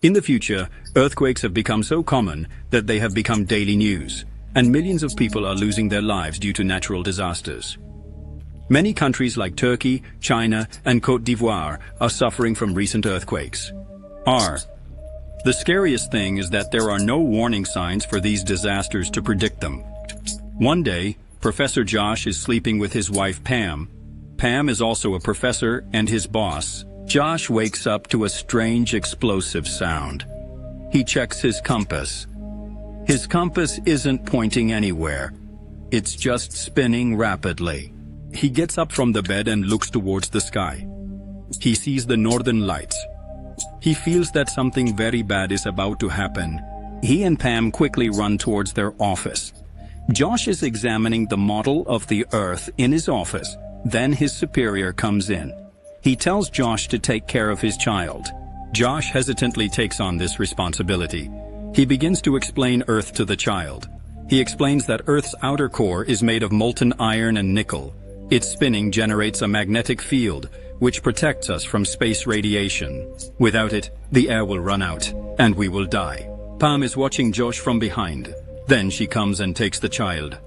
In the future, earthquakes have become so common that they have become daily news, and millions of people are losing their lives due to natural disasters. Many countries like Turkey, China, and Côte d'Ivoire are suffering from recent earthquakes. The scariest thing is that there are no warning signs for these disasters to predict them. One day, Professor Josh is sleeping with his wife Pam. Pam is also a professor and his boss. Josh wakes up to a strange explosive sound. He checks his compass. His compass isn't pointing anywhere. It's just spinning rapidly. He gets up from the bed and looks towards the sky. He sees the northern lights. He feels that something very bad is about to happen. He and Pam quickly run towards their office. Josh is examining the model of the Earth in his office. Then his superior comes in. He tells Josh to take care of his child. Josh hesitantly takes on this responsibility. He begins to explain Earth to the child. He explains that Earth's outer core is made of molten iron and nickel. Its spinning generates a magnetic field, which protects us from space radiation. Without it, the air will run out, and we will die. Pam is watching Josh from behind. Then she comes and takes the child.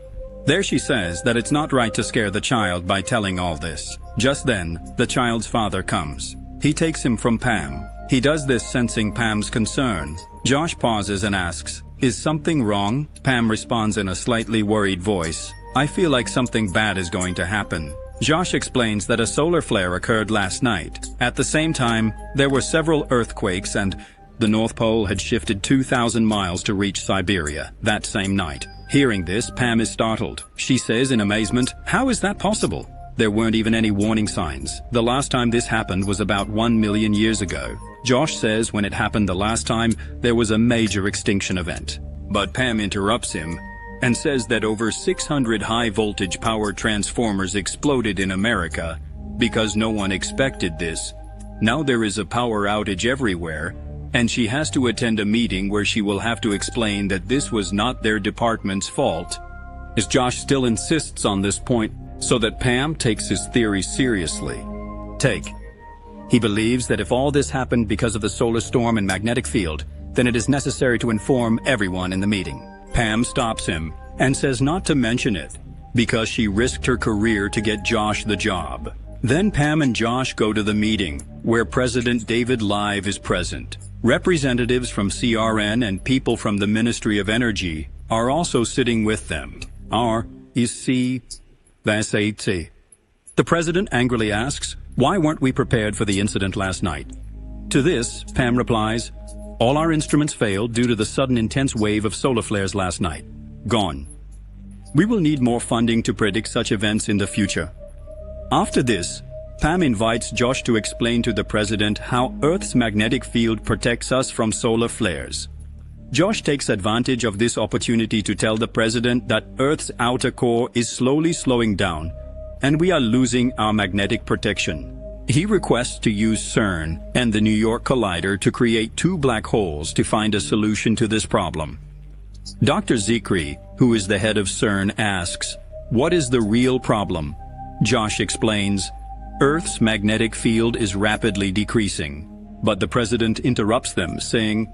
There she says that it's not right to scare the child by telling all this. Just then, the child's father comes. He takes him from Pam. He does this sensing Pam's concern. Josh pauses and asks, "Is something wrong?" Pam responds in a slightly worried voice, "I feel like something bad is going to happen." Josh explains that a solar flare occurred last night. At the same time, there were several earthquakes and the North Pole had shifted 2,000 miles to reach Siberia that same night. Hearing this, Pam is startled. She says in amazement, "How is that possible? There weren't even any warning signs. The last time this happened was about 1 million years ago." Josh says when it happened the last time, there was a major extinction event. But Pam interrupts him and says that over 600 high-voltage power transformers exploded in America because no one expected this. Now there is a power outage everywhere, and she has to attend a meeting where she will have to explain that this was not their department's fault. As Josh still insists on this point, so that Pam takes his theory seriously. He believes that if all this happened because of the solar storm and magnetic field, then it is necessary to inform everyone in the meeting. Pam stops him and says not to mention it because she risked her career to get Josh the job. Then Pam and Josh go to the meeting where President David Live is present. Representatives from CRN and people from the Ministry of Energy are also sitting with them. The president angrily asks, "Why weren't we prepared for the incident last night?" To this, Pam replies, "All our instruments failed due to the sudden intense wave of solar flares last night. Gone. We will need more funding to predict such events in the future." After this, Pam invites Josh to explain to the president how Earth's magnetic field protects us from solar flares. Josh takes advantage of this opportunity to tell the president that Earth's outer core is slowly slowing down, and we are losing our magnetic protection. He requests to use CERN and the New York Collider to create 2 black holes to find a solution to this problem. Dr. Zikri, who is the head of CERN, asks, "What is the real problem?" Josh explains, "Earth's magnetic field is rapidly decreasing." But the president interrupts them, saying,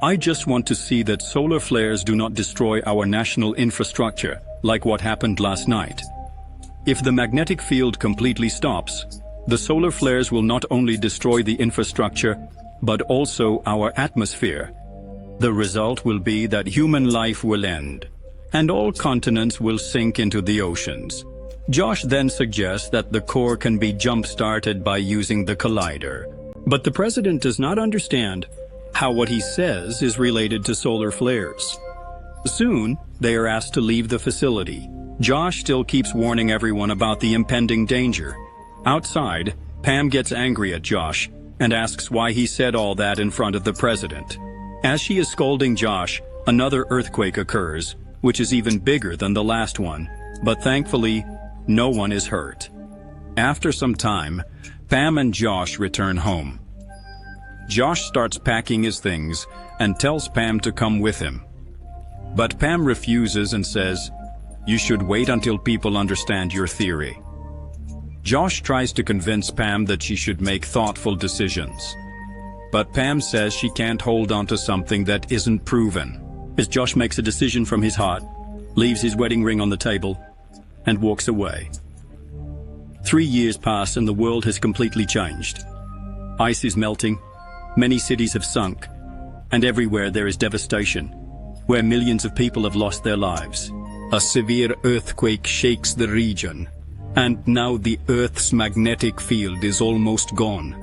"I just want to see that solar flares do not destroy our national infrastructure, like what happened last night. If the magnetic field completely stops, the solar flares will not only destroy the infrastructure, but also our atmosphere. The result will be that human life will end, and all continents will sink into the oceans." Josh then suggests that the core can be jump-started by using the collider. But the president does not understand how what he says is related to solar flares. Soon, they are asked to leave the facility. Josh still keeps warning everyone about the impending danger. Outside, Pam gets angry at Josh and asks why he said all that in front of the president. As she is scolding Josh, another earthquake occurs, which is even bigger than the last one, but thankfully, no one is hurt. After some time, Pam and Josh return home. Josh starts packing his things and tells Pam to come with him. But Pam refuses and says, "You should wait until people understand your theory." Josh tries to convince Pam that she should make thoughtful decisions. but Pam says she can't hold on to something that isn't proven. As Josh makes a decision from his heart, leaves his wedding ring on the table, and walks away. 3 years pass and the world has completely changed. Ice is melting, many cities have sunk, and everywhere there is devastation, where millions of people have lost their lives. A severe earthquake shakes the region, and now the Earth's magnetic field is almost gone.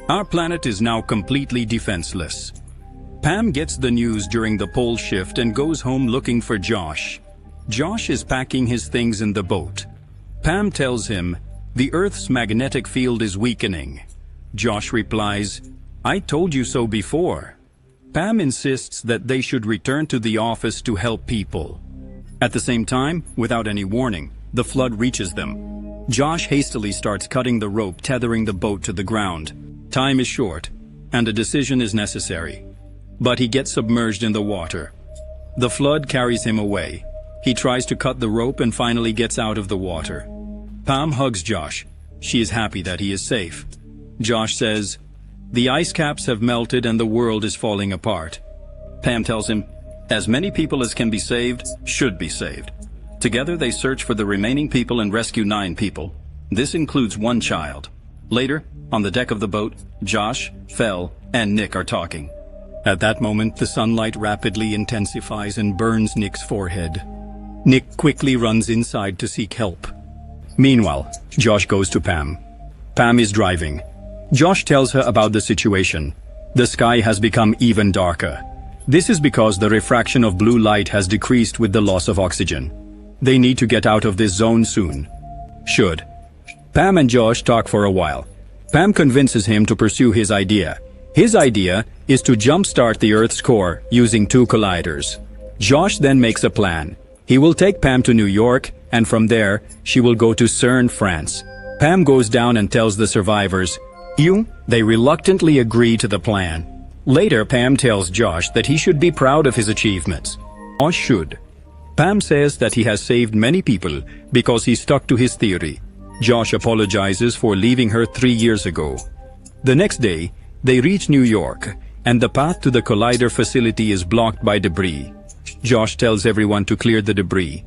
Our planet is now completely defenseless. Pam gets the news during the pole shift and goes home looking for Josh. Josh is packing his things in the boat. Pam tells him, "The Earth's magnetic field is weakening." Josh replies, "I told you so before." Pam insists that they should return to the office to help people. At the same time, without any warning, the flood reaches them. Josh hastily starts cutting the rope tethering the boat to the ground. Time is short, and a decision is necessary. But he gets submerged in the water. The flood carries him away. He tries to cut the rope and finally gets out of the water. Pam hugs Josh. She is happy that he is safe. Josh says, "The ice caps have melted and the world is falling apart." Pam tells him, "As many people as can be saved should be saved." Together they search for the remaining people and rescue 9 people. This includes 1 child. Later, on the deck of the boat, Josh, Fel, and Nick are talking. At that moment, the sunlight rapidly intensifies and burns Nick's forehead. Nick quickly runs inside to seek help. Meanwhile, Josh goes to Pam. Pam is driving. Josh tells her about the situation. The sky has become even darker. This is because the refraction of blue light has decreased with the loss of oxygen. They need to get out of this zone soon. Should. Pam and Josh talk for a while. Pam convinces him to pursue his idea. His idea is to jumpstart the Earth's core using 2 colliders. Josh then makes a plan. He will take Pam to New York, and from there, she will go to CERN, France. Pam goes down and tells the survivors, They reluctantly agree to the plan. Later, Pam tells Josh that he should be proud of his achievements. Josh should. Pam says that he has saved many people because he stuck to his theory. Josh apologizes for leaving her 3 years ago. The next day, they reach New York, and the path to the collider facility is blocked by debris. Josh tells everyone to clear the debris.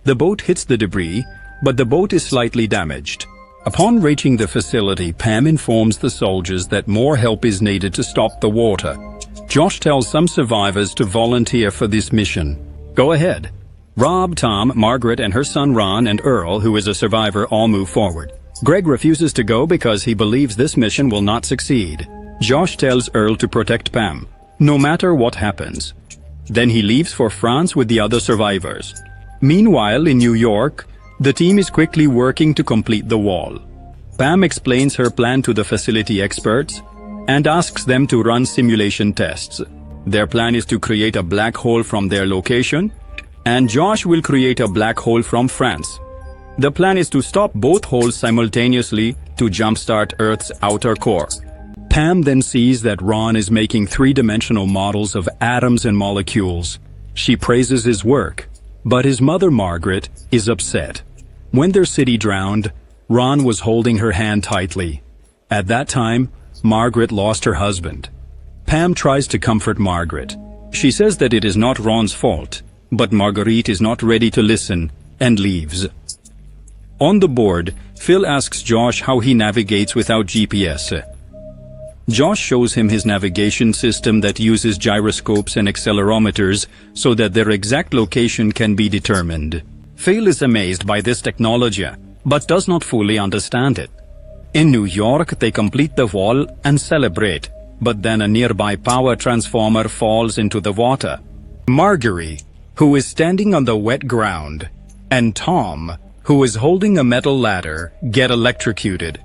The boat hits the debris, but the boat is slightly damaged. Upon reaching the facility, Pam informs the soldiers that more help is needed to stop the water. Josh tells some survivors to volunteer for this mission. Go ahead. Rob, Tom, Margaret, and her son Ron and Earl, who is a survivor, all move forward. Greg refuses to go because he believes this mission will not succeed. Josh tells Earl to protect Pam, no matter what happens. Then he leaves for France with the other survivors. Meanwhile, in New York, the team is quickly working to complete the wall. Pam explains her plan to the facility experts and asks them to run simulation tests. Their plan is to create a black hole from their location, and Josh will create a black hole from France. The plan is to stop both holes simultaneously to jumpstart Earth's outer core. Pam then sees that Ron is making 3-dimensional models of atoms and molecules. She praises his work, but his mother Margaret is upset. When their city drowned, Ron was holding her hand tightly. At that time, Margaret lost her husband. Pam tries to comfort Margaret. She says that it is not Ron's fault, but Marguerite is not ready to listen and leaves. On the board, Phil asks Josh how he navigates without GPS. Josh shows him his navigation system that uses gyroscopes and accelerometers so that their exact location can be determined. Phil is amazed by this technology, but does not fully understand it. In New York, they complete the wall and celebrate, but then a nearby power transformer falls into the water. Marguerite, who is standing on the wet ground, and Tom, who is holding a metal ladder, get electrocuted.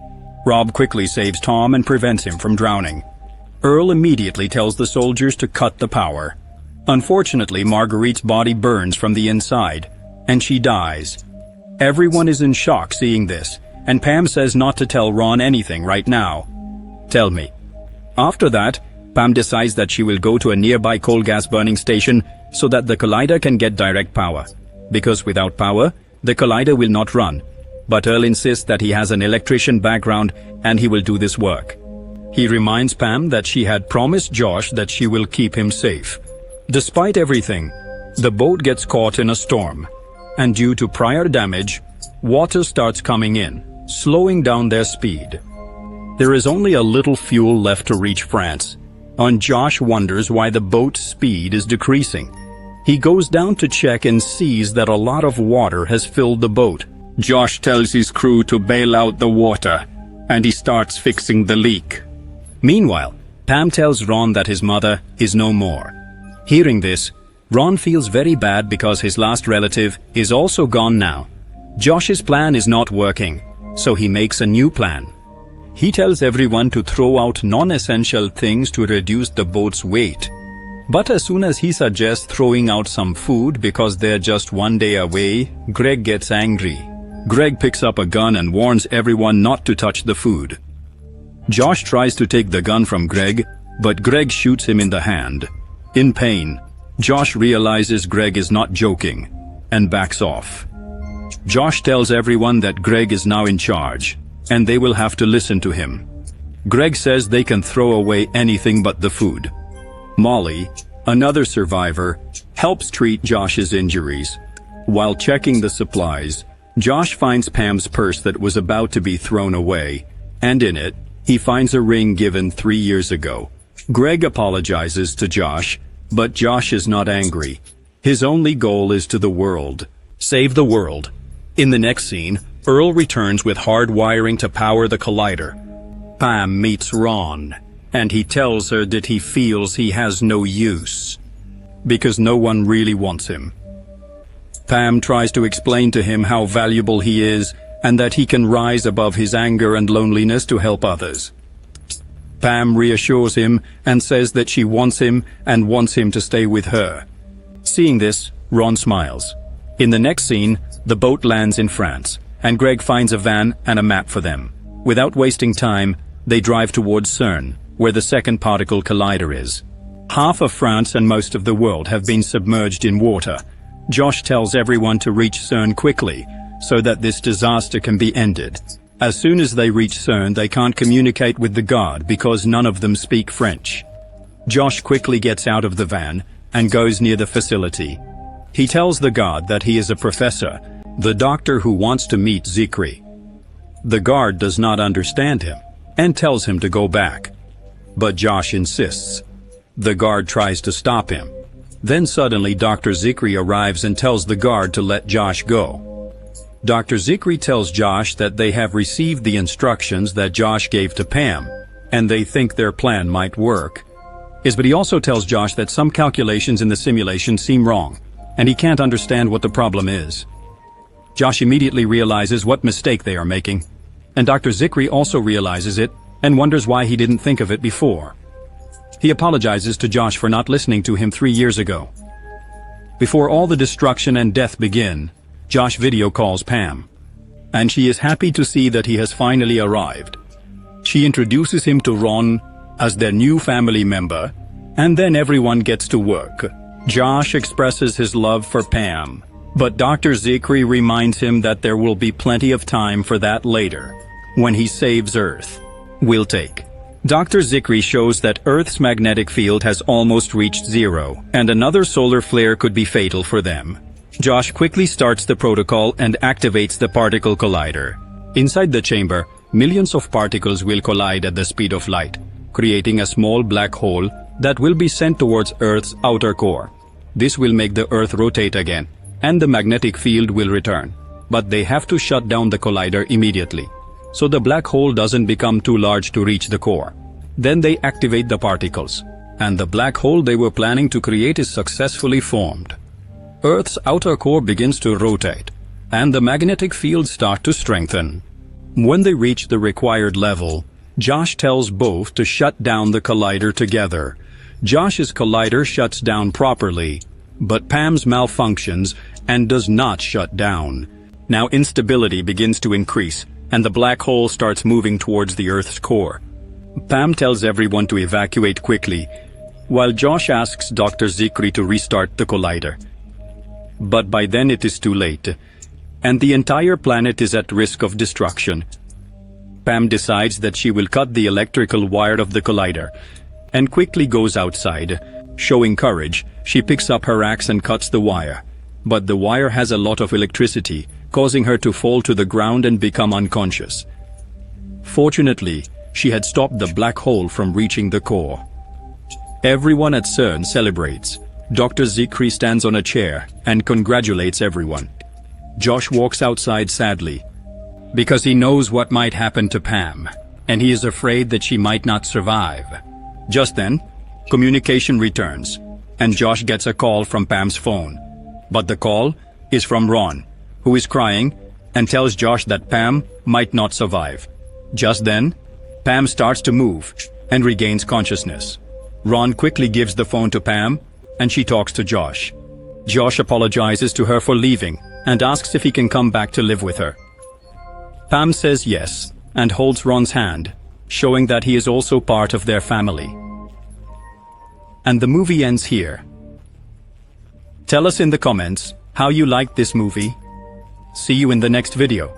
Rob quickly saves Tom and prevents him from drowning. Earl immediately tells the soldiers to cut the power. Unfortunately, Marguerite's body burns from the inside, and she dies. Everyone is in shock seeing this, and Pam says not to tell Ron anything right now. Tell me. After that, Pam decides that she will go to a nearby coal gas burning station so that the collider can get direct power. Because without power, the collider will not run. But Earl insists that he has an electrician background and he will do this work. He reminds Pam that she had promised Josh that she will keep him safe. Despite everything, the boat gets caught in a storm, and due to prior damage, water starts coming in, slowing down their speed. There is only a little fuel left to reach France, and Josh wonders why the boat's speed is decreasing. He goes down to check and sees that a lot of water has filled the boat. Josh tells his crew to bail out the water, and he starts fixing the leak. Meanwhile, Pam tells Ron that his mother is no more. Hearing this, Ron feels very bad because his last relative is also gone now. Josh's plan is not working, so he makes a new plan. He tells everyone to throw out non-essential things to reduce the boat's weight. But as soon as he suggests throwing out some food because they're just one day away, Greg gets angry. Greg picks up a gun and warns everyone not to touch the food. Josh tries to take the gun from Greg, but Greg shoots him in the hand. In pain, Josh realizes Greg is not joking and backs off. Josh tells everyone that Greg is now in charge, and they will have to listen to him. Greg says they can throw away anything but the food. Molly, another survivor, helps treat Josh's injuries. While checking the supplies, Josh finds Pam's purse that was about to be thrown away, and in it, he finds a ring given 3 years ago. Greg apologizes to Josh, but Josh is not angry. His only goal is to the world. Save the world. In the next scene, Earl returns with hard wiring to power the collider. Pam meets Ron, and he tells her that he feels he has no use, because no one really wants him. Pam tries to explain to him how valuable he is and that he can rise above his anger and loneliness to help others. Pam reassures him and says that she wants him and wants him to stay with her. Seeing this, Ron smiles. In the next scene, the boat lands in France, and Greg finds a van and a map for them. Without wasting time, they drive towards CERN, where the second particle collider is. Half of France and most of the world have been submerged in water. Josh tells everyone to reach CERN quickly, so that this disaster can be ended. As soon as they reach CERN, they can't communicate with the guard because none of them speak French. Josh quickly gets out of the van and goes near the facility. He tells the guard that he is a professor, the doctor who wants to meet Zikri. The guard does not understand him and tells him to go back. But Josh insists. The guard tries to stop him. Then suddenly Dr. Zikri arrives and tells the guard to let Josh go. Dr. Zikri tells Josh that they have received the instructions that Josh gave to Pam, and they think their plan might work. But he also tells Josh that some calculations in the simulation seem wrong, and he can't understand what the problem is. Josh immediately realizes what mistake they are making, and Dr. Zikri also realizes it and wonders why he didn't think of it before. He apologizes to Josh for not listening to him 3 years ago. Before all the destruction and death begin, Josh video calls Pam, and she is happy to see that he has finally arrived. She introduces him to Ron as their new family member, and then everyone gets to work. Josh expresses his love for Pam, but Dr. Zikri reminds him that there will be plenty of time for that later, when he saves Earth. We'll take. Dr. Zikri shows that Earth's magnetic field has almost reached zero, and another solar flare could be fatal for them. Josh quickly starts the protocol and activates the particle collider. Inside the chamber, millions of particles will collide at the speed of light, creating a small black hole that will be sent towards Earth's outer core. This will make the Earth rotate again, and the magnetic field will return. But they have to shut down the collider immediately, so the black hole doesn't become too large to reach the core. Then they activate the particles, and the black hole they were planning to create is successfully formed. Earth's outer core begins to rotate, and the magnetic fields start to strengthen. When they reach the required level, Josh tells both to shut down the collider together. Josh's collider shuts down properly, but Pam's malfunctions and does not shut down. Now instability begins to increase, and the black hole starts moving towards the Earth's core. Pam tells everyone to evacuate quickly, while Josh asks Dr. Zikri to restart the collider. But by then it is too late, and the entire planet is at risk of destruction. Pam decides that she will cut the electrical wire of the collider and quickly goes outside. Showing courage, she picks up her axe and cuts the wire. But the wire has a lot of electricity, causing her to fall to the ground and become unconscious. Fortunately, she had stopped the black hole from reaching the core. Everyone at CERN celebrates. Dr. Zikri stands on a chair and congratulates everyone. Josh walks outside sadly, because he knows what might happen to Pam, and he is afraid that she might not survive. Just then, communication returns, and Josh gets a call from Pam's phone. But the call is from Ron, who is crying and tells Josh that Pam might not survive. Just then, Pam starts to move and regains consciousness. Ron quickly gives the phone to Pam, and she talks to Josh. Josh apologizes to her for leaving and asks if he can come back to live with her. Pam says yes and holds Ron's hand, showing that he is also part of their family. And the movie ends here. Tell us in the comments how you liked this movie. See you in the next video.